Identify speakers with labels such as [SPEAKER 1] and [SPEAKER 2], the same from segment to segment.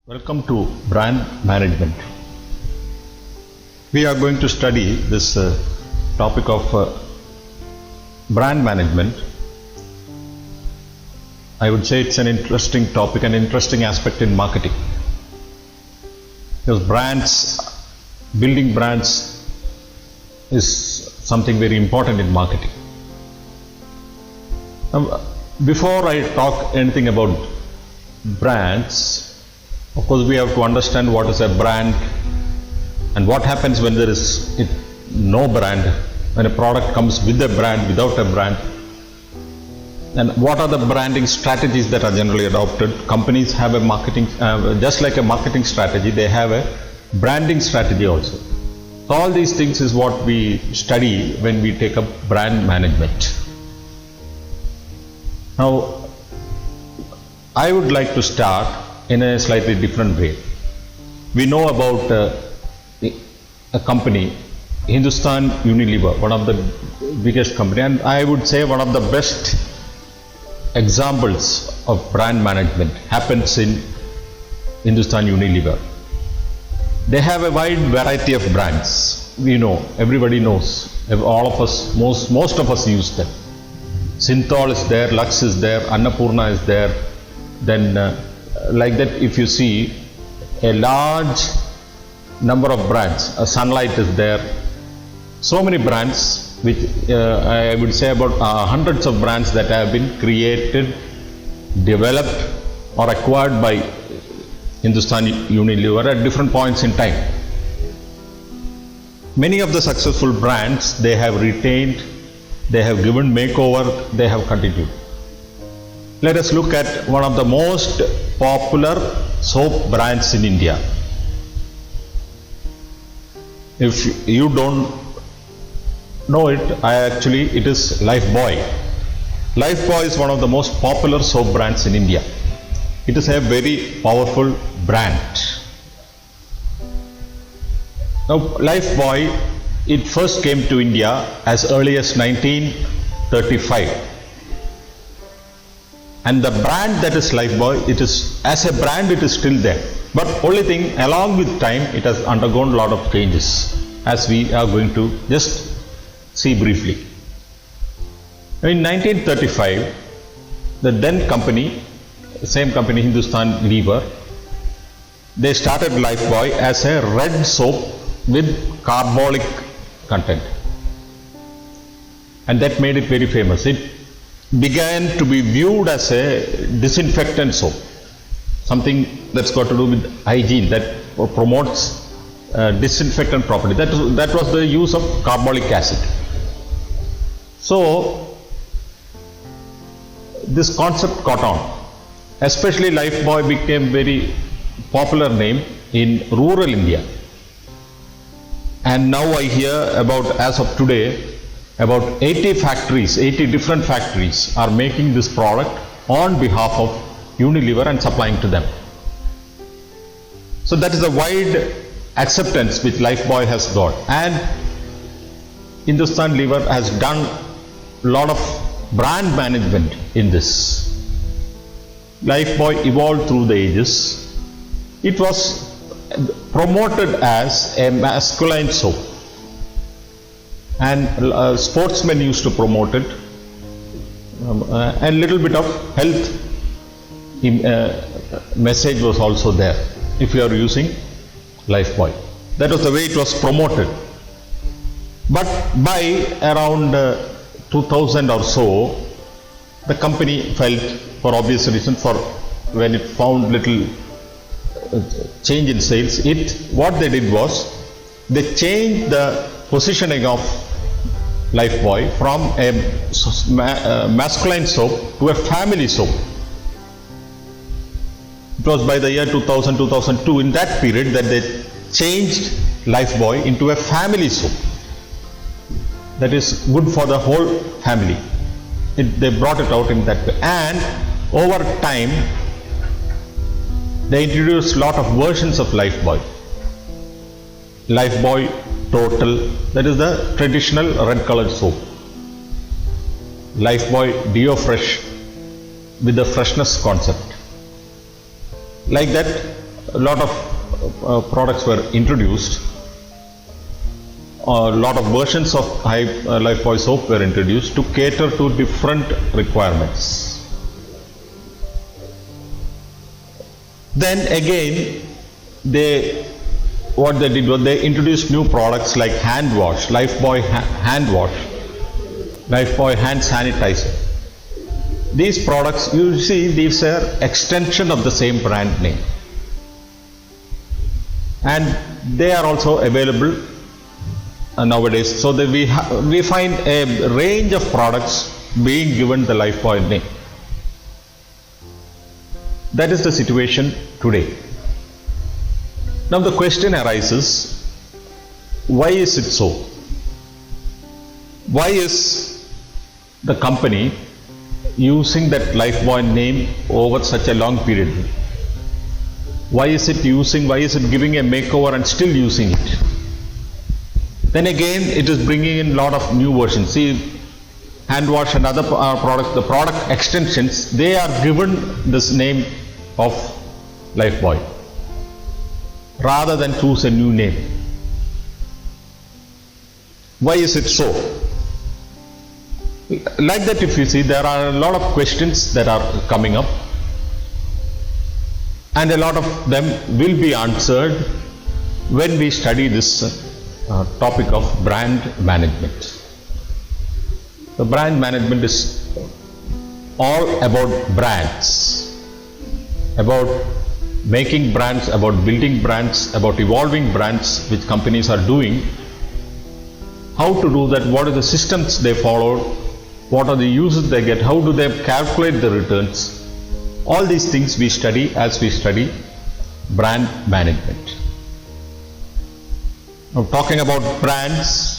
[SPEAKER 1] Welcome to brand management. We are going to study this topic of brand management. I would say it's an interesting topic, an interesting aspect in marketing. Because building brands is something very important in marketing. Before I talk anything about brands, of course, we have to understand what is a brand and what happens when there is no brand, when a product comes with a brand, without a brand, and what are the branding strategies that are generally adopted. Companies have a marketing, just like a marketing strategy, they have a branding strategy also. So all these things is what we study when we take up brand management. Now, I would like to start in a slightly different way. We know about a company, Hindustan Unilever, one of the biggest company, and I would say one of the best examples of brand management happens in Hindustan Unilever. They have a wide variety of brands. We know, everybody knows, all of us, most of us use them. Synthol is there, Lux is there, Annapurna is there, then like that, if you see a large number of brands, Sunlight is there, so many brands, which I would say about hundreds of brands that have been created, developed or acquired by Hindustan Unilever at different points in time. Many of the successful brands, they have retained, they have given makeover, they have continued. Let us look at one of the most popular soap brands in India. If you don't know it, it is Lifebuoy. Lifebuoy is one of the most popular soap brands in India. It is a very powerful brand. Now, Lifebuoy, it first came to India as early as 1935. And the brand that is Lifebuoy, it is, as a brand, it is still there. But only thing, along with time, it has undergone a lot of changes, as we are going to just see briefly. In 1935, the then company, same company, Hindustan Lever, they started Lifebuoy as a red soap with carbolic content. And that made it very famous. It began to be viewed as a disinfectant soap, something that's got to do with hygiene, that promotes disinfectant property. That was the use of carbolic acid. So this concept caught on. Especially Lifebuoy became very popular name in rural India. And now I hear about, as of today, about 80 different factories are making this product on behalf of Unilever and supplying to them. So that is a wide acceptance which Lifebuoy has got. And Hindustan Lever has done a lot of brand management in this. Lifebuoy evolved through the ages. It was promoted as a masculine soap. And sportsmen used to promote it, and little bit of health message was also there if you are using Lifebuoy. That was the way it was promoted. But by around 2000 or so, the company felt, for obvious reason, for when it found little change in sales, what they did was they changed the positioning of Lifebuoy from a masculine soap to a family soap. It was by the year 2000-2002, in that period, that they changed Lifebuoy into a family soap that is good for the whole family. They brought it out in that way, and over time they introduced a lot of versions of Lifebuoy. Lifebuoy Total, that is the traditional red colored soap. Lifebuoy Deo Fresh with the freshness concept. Like that, a lot of products were introduced. A lot of versions of Lifebuoy soap were introduced to cater to different requirements. Then again, what they did was they introduced new products like hand wash, Lifebuoy hand wash, Lifebuoy hand sanitizer. These products, you see, these are extension of the same brand name, and they are also available nowadays. So that we find a range of products being given the Lifebuoy name. That is the situation today. Now the question arises, why is it so? Why is the company using that Lifebuoy name over such a long period? Why is it giving a makeover and still using it? Then again, it is bringing in a lot of new versions. See, hand wash and other products, the product extensions, they are given this name of Lifebuoy rather than choose a new name. Why is it so? Like that, if you see, there are a lot of questions that are coming up, and a lot of them will be answered when we study this topic of brand management. The brand management is all about brands, about making brands, about building brands, about evolving brands which companies are doing. How to do that, what are the systems they follow, what are the uses they get, how do they calculate the returns. All these things we study as we study brand management. Now, talking about brands,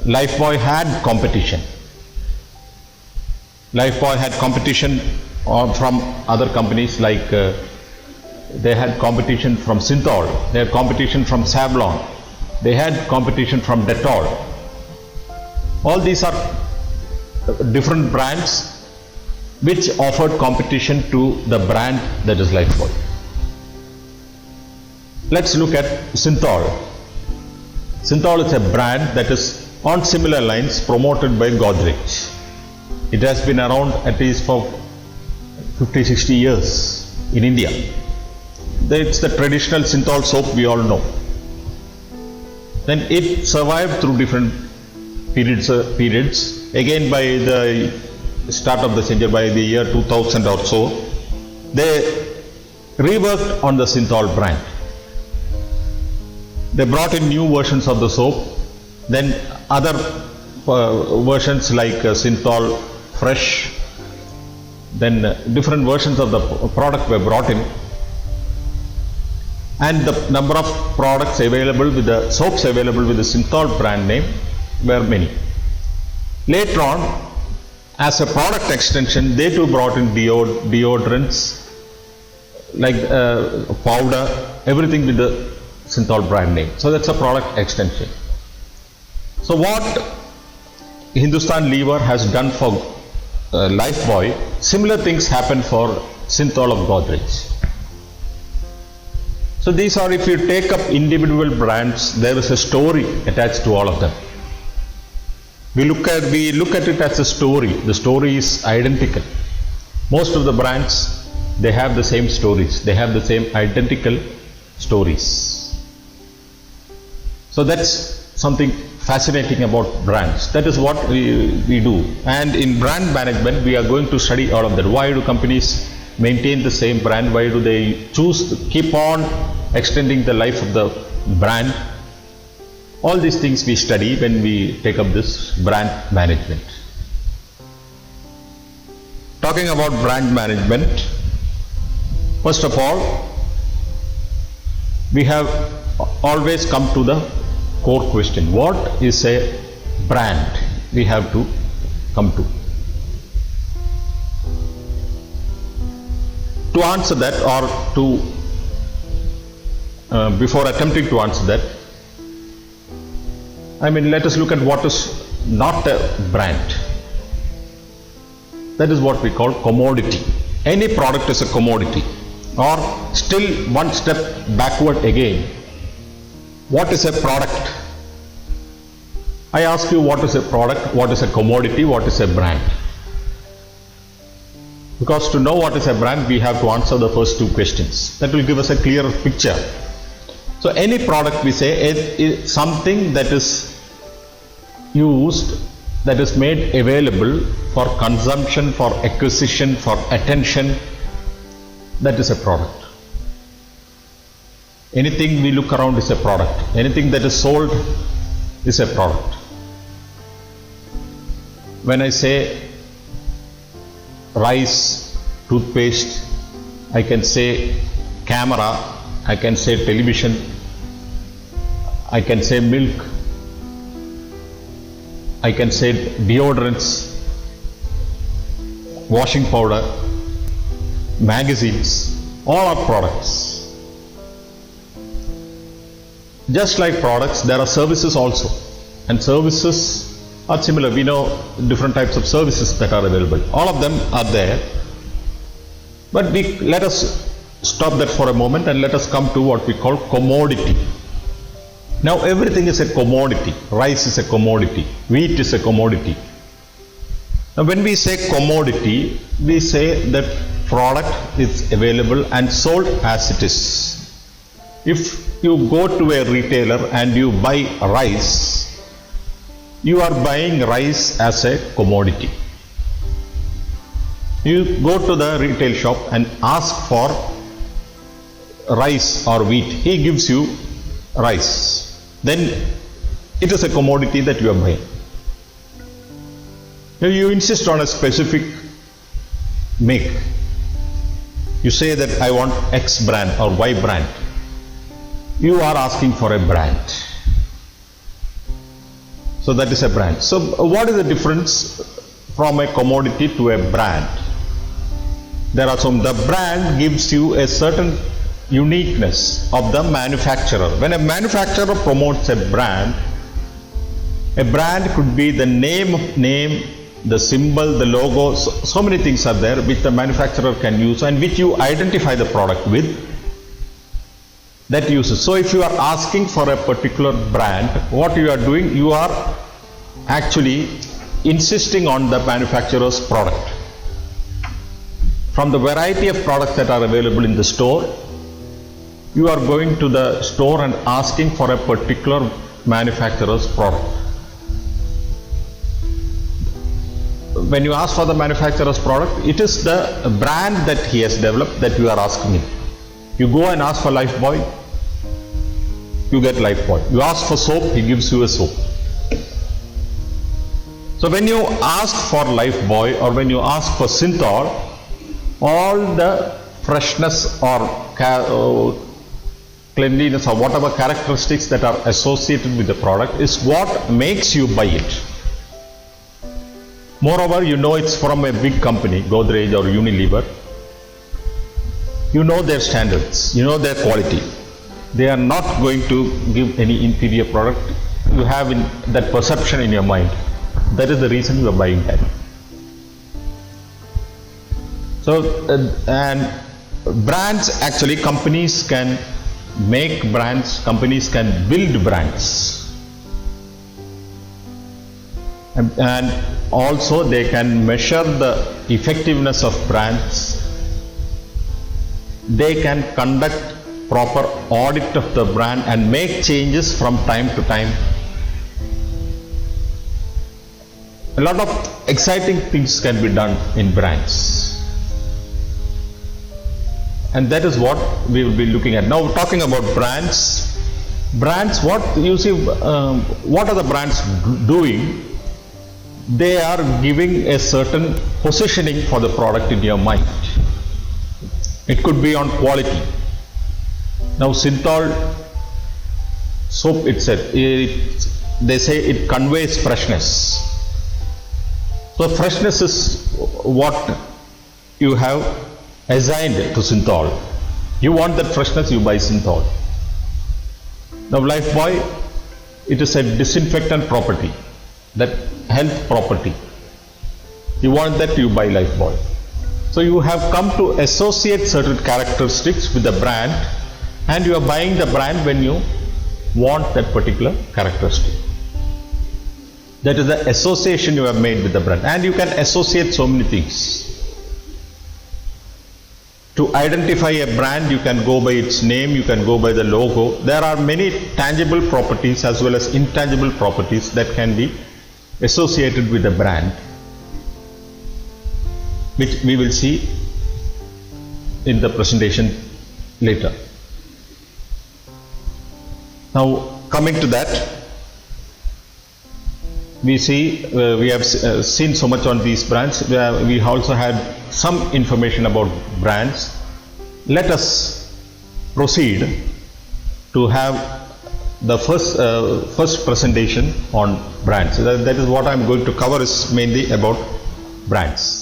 [SPEAKER 1] Lifebuoy had competition. Lifebuoy had competition from other companies, like they had competition from Synthol, they had competition from Savlon, they had competition from Dettol. All these are different brands which offered competition to the brand that is Lifebuoy. Let's look at Synthol. Synthol is a brand that is on similar lines promoted by Godrej. It has been around at least for 50-60 years in India. It's the traditional Synthol soap we all know. Then it survived through different periods. Again, by the start of the century, by the year 2000 or so, they reworked on the Synthol brand. They brought in new versions of the soap, then other versions like Synthol Fresh, then different versions of the product were brought in, and the number of products available with the soaps available with the Synthol brand name were many. Later on, as a product extension, they too brought in deodorants, like powder, everything with the Synthol brand name. So that's a product extension. So what Hindustan Lever has done for Lifebuoy, similar things happen for Synthol of Godrej. So these are, if you take up individual brands, there is a story attached to all of them. We look at it as a story. The story is identical. Most of the brands, they have the same stories. They have the same identical stories. So that's something fascinating about brands. That is what we do. And in brand management, we are going to study all of that. Why do companies maintain the same brand? Why do they choose to keep on extending the life of the brand? All these things we study when we take up this brand management. Talking about brand management, first of all, we have always come to the core question. What is a brand? We have to come to. To answer that, or to before attempting to answer that, let us look at what is not a brand. That is what we call commodity. Any product is a commodity. Or still one step backward again, what is a product? I ask you, what is a product, what is a commodity, what is a brand? Because to know what is a brand, we have to answer the first two questions. That will give us a clearer picture. So any product, we say, is something that is used, that is made available for consumption, for acquisition, for attention. That is a product. Anything we look around is a product. Anything that is sold is a product. When I say rice, toothpaste, I can say camera, I can say television, I can say milk, I can say deodorants, washing powder, magazines, all are products. Just like products, there are services also, and services are similar. We know different types of services that are available. All of them are there. But let us stop that for a moment and let us come to what we call commodity. Now everything is a commodity. Rice is a commodity. Wheat is a commodity. Now when we say commodity, we say that product is available and sold as it is. If you go to a retailer and you buy rice, you are buying rice as a commodity. You go to the retail shop and ask for rice or wheat. He gives you rice. Then it is a commodity that you are buying. Now you insist on a specific make. You say that I want X brand or Y brand. You are asking for a brand. So that is a brand. So what is the difference from a commodity to a brand? There are some. The brand gives you a certain uniqueness of the manufacturer. When a manufacturer promotes a brand could be the name, the symbol, the logo, so many things are there which the manufacturer can use and which you identify the product with. That uses. So if you are asking for a particular brand, what you are doing, you are actually insisting on the manufacturer's product. From the variety of products that are available in the store, you are going to the store and asking for a particular manufacturer's product. When you ask for the manufacturer's product, it is the brand that he has developed that you are asking him. You go and ask for Lifebuoy, you get Lifebuoy. You ask for soap, he gives you a soap. So when you ask for Lifebuoy or when you ask for Synthol, all the freshness or cleanliness or whatever characteristics that are associated with the product is what makes you buy it. Moreover, you know it's from a big company, Godrej or Unilever. You know their standards, you know their quality. They are not going to give any inferior product. You have that perception in your mind. That is the reason you are buying that. So, and brands, actually companies can make brands, companies can build brands. And also they can measure the effectiveness of brands. They can conduct proper audit of the brand and make changes from time to time. A lot of exciting things can be done in brands. And that is what we will be looking at. Now talking about brands, what you see, what are the brands doing? They are giving a certain positioning for the product in your mind. It could be on quality. Now Synthol soap itself, they say it conveys freshness. So freshness is what you have assigned to Synthol. You want that freshness, you buy Synthol. Now Lifebuoy, it is a disinfectant property, that health property. You want that, you buy Lifebuoy. So you have come to associate certain characteristics with the brand, and you are buying the brand when you want that particular characteristic. That is the association you have made with the brand, and you can associate so many things. To identify a brand, you can go by its name, you can go by the logo. There are many tangible properties as well as intangible properties that can be associated with a brand, which we will see in the presentation later. Now, coming to that, we see we have seen so much on these brands. We also had some information about brands. Let us proceed to have the first presentation on brands. That is what I am going to cover, is mainly about brands.